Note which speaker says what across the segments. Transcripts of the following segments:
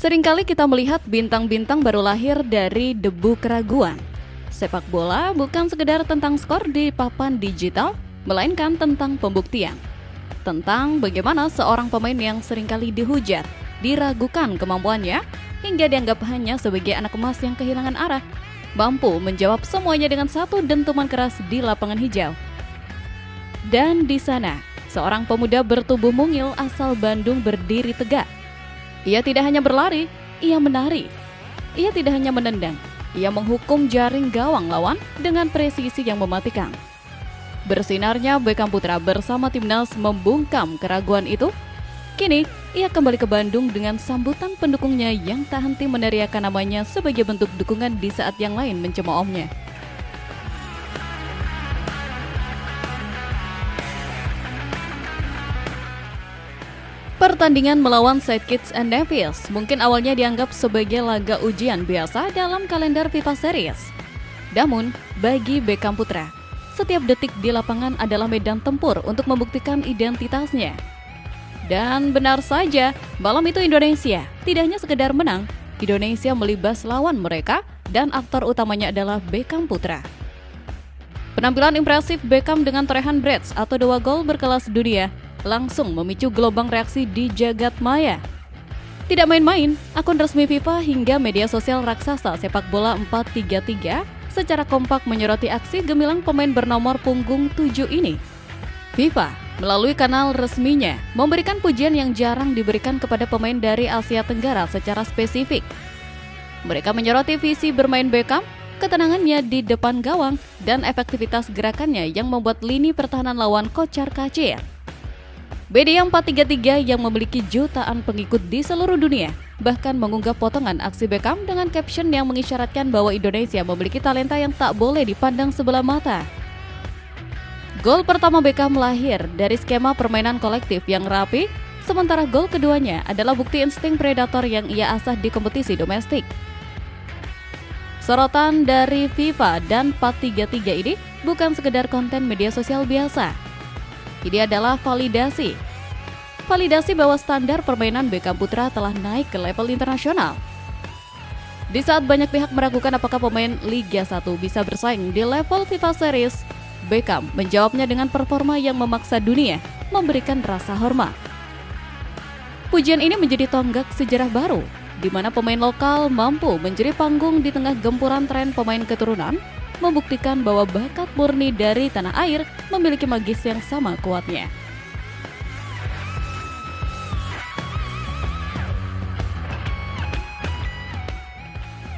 Speaker 1: Seringkali kita melihat bintang-bintang baru lahir dari debu keraguan. Sepak bola bukan sekedar tentang skor di papan digital, melainkan tentang pembuktian. Tentang bagaimana seorang pemain yang seringkali dihujat, diragukan kemampuannya, hingga dianggap hanya sebagai anak emas yang kehilangan arah, mampu menjawab semuanya dengan satu dentuman keras di lapangan hijau. Dan di sana, seorang pemuda bertubuh mungil asal Bandung berdiri tegak. Ia tidak hanya berlari, ia menari. Ia tidak hanya menendang, ia menghukum jaring gawang lawan dengan presisi yang mematikan. Bersinarnya Beckham Putra bersama timnas membungkam keraguan itu. Kini, ia kembali ke Bandung dengan sambutan pendukungnya yang tak henti meneriakan namanya sebagai bentuk dukungan di saat yang lain mencemoohnya. Pertandingan melawan Sidekicks and Nevis mungkin awalnya dianggap sebagai laga ujian biasa dalam kalender FIFA Series. Namun, bagi Beckham Putra, setiap detik di lapangan adalah medan tempur untuk membuktikan identitasnya. Dan benar saja, malam itu Indonesia tidak hanya sekedar menang, Indonesia melibas lawan mereka dan aktor utamanya adalah Beckham Putra. Penampilan impresif Beckham dengan torehan Brads atau 2 gol berkelas dunia langsung memicu gelombang reaksi di jagat maya. Tidak main-main, akun resmi FIFA hingga media sosial raksasa sepak bola 433 secara kompak menyoroti aksi gemilang pemain bernomor punggung 7 ini. FIFA melalui kanal resminya memberikan pujian yang jarang diberikan kepada pemain dari Asia Tenggara secara spesifik. Mereka menyoroti visi bermain Beckham, ketenangannya di depan gawang, dan efektivitas gerakannya yang membuat lini pertahanan lawan kocar-kacir. Media 433 yang memiliki jutaan pengikut di seluruh dunia bahkan mengunggah potongan aksi Beckham dengan caption yang mengisyaratkan bahwa Indonesia memiliki talenta yang tak boleh dipandang sebelah mata. Gol pertama Beckham lahir dari skema permainan kolektif yang rapi, sementara gol keduanya adalah bukti insting predator yang ia asah di kompetisi domestik. Sorotan dari FIFA dan 433 ini bukan sekedar konten media sosial biasa. Ini adalah validasi bahwa standar permainan Beckham Putra telah naik ke level internasional. Di saat banyak pihak meragukan apakah pemain Liga 1 bisa bersaing di level FIFA Series, Beckham menjawabnya dengan performa yang memaksa dunia memberikan rasa hormat. Pujian ini menjadi tonggak sejarah baru, di mana pemain lokal mampu menjadi panggung di tengah gempuran tren pemain keturunan, membuktikan bahwa bakat murni dari tanah air memiliki magis yang sama kuatnya.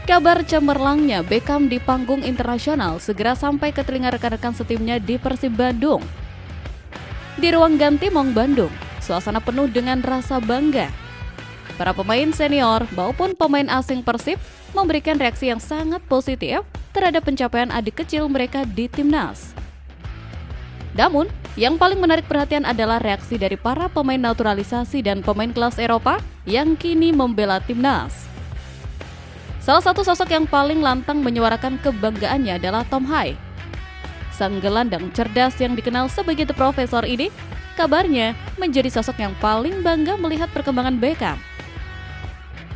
Speaker 1: Kabar cemerlangnya Beckham di panggung internasional segera sampai ke telinga rekan-rekan setimnya di Persib Bandung. Di ruang ganti Maung Bandung, suasana penuh dengan rasa bangga. Para pemain senior maupun pemain asing Persib memberikan reaksi yang sangat positif terhadap pencapaian adik kecil mereka di timnas. Namun, yang paling menarik perhatian adalah reaksi dari para pemain naturalisasi dan pemain kelas Eropa yang kini membela timnas. Salah satu sosok yang paling lantang menyuarakan kebanggaannya adalah Tom Hai. Sang gelandang cerdas yang dikenal sebagai The Professor ini, kabarnya menjadi sosok yang paling bangga melihat perkembangan Beckham.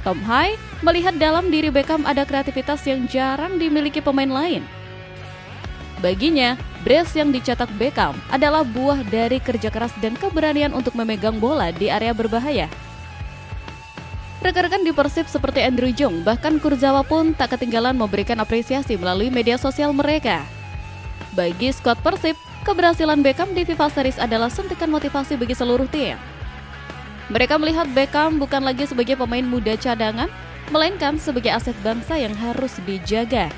Speaker 1: Tom Hai melihat dalam diri Beckham ada kreativitas yang jarang dimiliki pemain lain. Baginya, brace yang dicetak Beckham adalah buah dari kerja keras dan keberanian untuk memegang bola di area berbahaya. Rekan-rekan di Persib seperti Andrew Jung bahkan Kurzawa pun tak ketinggalan memberikan apresiasi melalui media sosial mereka. Bagi skuad Persib, keberhasilan Beckham di FIFA Series adalah suntikan motivasi bagi seluruh tim. Mereka melihat Beckham bukan lagi sebagai pemain muda cadangan, melainkan sebagai aset bangsa yang harus dijaga.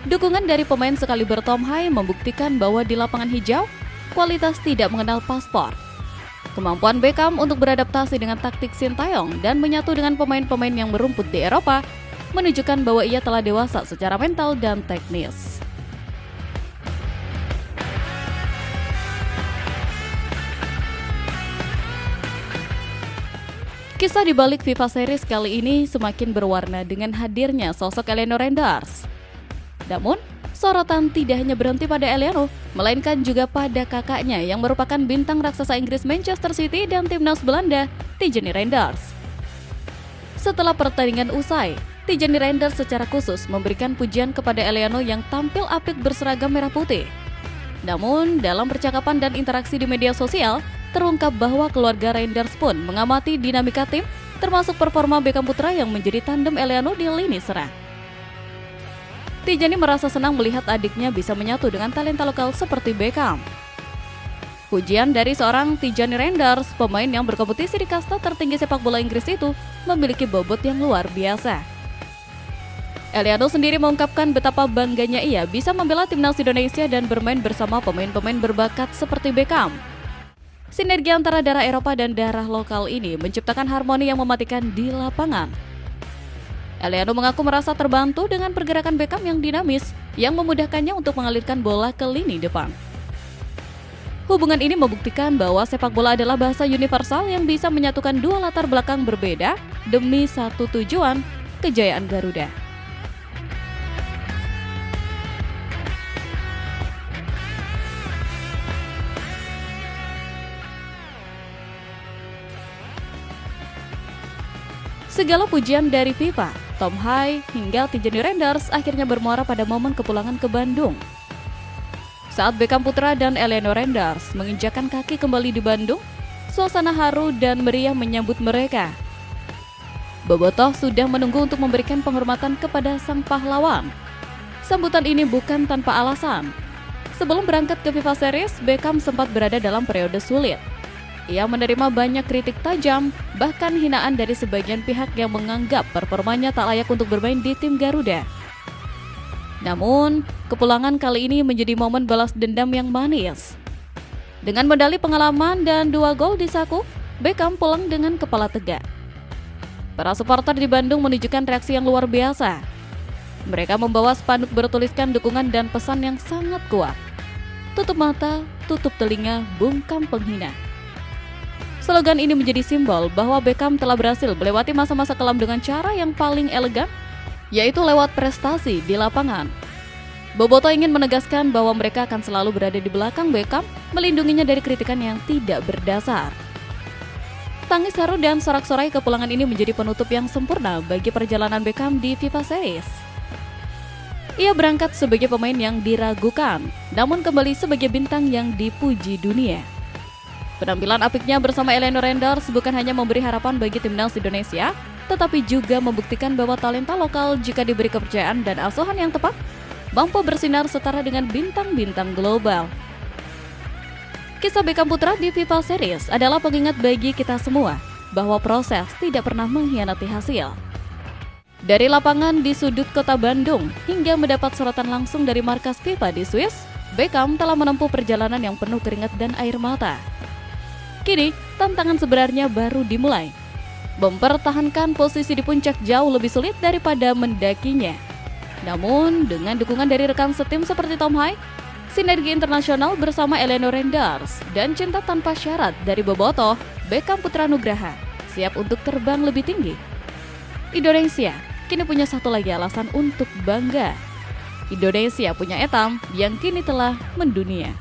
Speaker 1: Dukungan dari pemain sekaliber Tom Hai membuktikan bahwa di lapangan hijau, kualitas tidak mengenal paspor. Kemampuan Beckham untuk beradaptasi dengan taktik Sintayong dan menyatu dengan pemain-pemain yang merumput di Eropa menunjukkan bahwa ia telah dewasa secara mental dan teknis. Kisah di balik FIFA Series kali ini semakin berwarna dengan hadirnya sosok Eleanor Renders. Namun, sorotan tidak hanya berhenti pada Eleanor, melainkan juga pada kakaknya yang merupakan bintang raksasa Inggris Manchester City dan timnas Belanda, Tijani Renders. Setelah pertandingan usai, Tijani Randers secara khusus memberikan pujian kepada Eliano yang tampil apik berseragam merah putih. Namun, dalam percakapan dan interaksi di media sosial, terungkap bahwa keluarga Randers pun mengamati dinamika tim, termasuk performa Beckham Putra yang menjadi tandem Eliano di lini serang. Tijani merasa senang melihat adiknya bisa menyatu dengan talenta lokal seperti Beckham. Pujian dari seorang Tijani Randers, pemain yang berkompetisi di kasta tertinggi sepak bola Inggris itu, memiliki bobot yang luar biasa. Eliano sendiri mengungkapkan betapa bangganya ia bisa membela timnas Indonesia dan bermain bersama pemain-pemain berbakat seperti Beckham. Sinergi antara darah Eropa dan darah lokal ini menciptakan harmoni yang mematikan di lapangan. Eliano mengaku merasa terbantu dengan pergerakan Beckham yang dinamis, yang memudahkannya untuk mengalirkan bola ke lini depan. Hubungan ini membuktikan bahwa sepak bola adalah bahasa universal yang bisa menyatukan dua latar belakang berbeda demi satu tujuan, kejayaan Garuda. Segala pujian dari FIFA, Tom Hai, hingga Tijani Randers akhirnya bermuara pada momen kepulangan ke Bandung. Saat Beckham Putra dan Eliano Randers menginjakkan kaki kembali di Bandung, suasana haru dan meriah menyambut mereka. Bobotoh sudah menunggu untuk memberikan penghormatan kepada sang pahlawan. Sambutan ini bukan tanpa alasan. Sebelum berangkat ke FIFA Series, Beckham sempat berada dalam periode sulit. Ia menerima banyak kritik tajam, bahkan hinaan dari sebagian pihak yang menganggap performanya tak layak untuk bermain di tim Garuda. Namun, kepulangan kali ini menjadi momen balas dendam yang manis. Dengan medali pengalaman dan 2 gol di saku, Beckham pulang dengan kepala tegak. Para supporter di Bandung menunjukkan reaksi yang luar biasa. Mereka membawa spanduk bertuliskan dukungan dan pesan yang sangat kuat. Tutup mata, tutup telinga, bungkam penghina. Slogan ini menjadi simbol bahwa Beckham telah berhasil melewati masa-masa kelam dengan cara yang paling elegan, yaitu lewat prestasi di lapangan. Bobotoh ingin menegaskan bahwa mereka akan selalu berada di belakang Beckham, melindunginya dari kritikan yang tidak berdasar. Tangis haru dan sorak-sorai kepulangan ini menjadi penutup yang sempurna bagi perjalanan Beckham di FIFA Series. Ia berangkat sebagai pemain yang diragukan, namun kembali sebagai bintang yang dipuji dunia. Penampilan apiknya bersama Eliano Randers bukan hanya memberi harapan bagi timnas Indonesia, tetapi juga membuktikan bahwa talenta lokal jika diberi kepercayaan dan asuhan yang tepat, mampu bersinar setara dengan bintang-bintang global. Kisah Beckham Putra di FIFA Series adalah pengingat bagi kita semua bahwa proses tidak pernah mengkhianati hasil. Dari lapangan di sudut kota Bandung hingga mendapat sorotan langsung dari markas FIFA di Swiss, Beckham telah menempuh perjalanan yang penuh keringat dan air mata. Kini, tantangan sebenarnya baru dimulai. Mempertahankan posisi di puncak jauh lebih sulit daripada mendakinya. Namun, dengan dukungan dari rekan setim seperti Tom Hai, sinergi internasional bersama Eliano Randers, dan cinta tanpa syarat dari Bobotoh, Beckham Putra Nugraha siap untuk terbang lebih tinggi. Indonesia kini punya satu lagi alasan untuk bangga. Indonesia punya etam yang kini telah mendunia.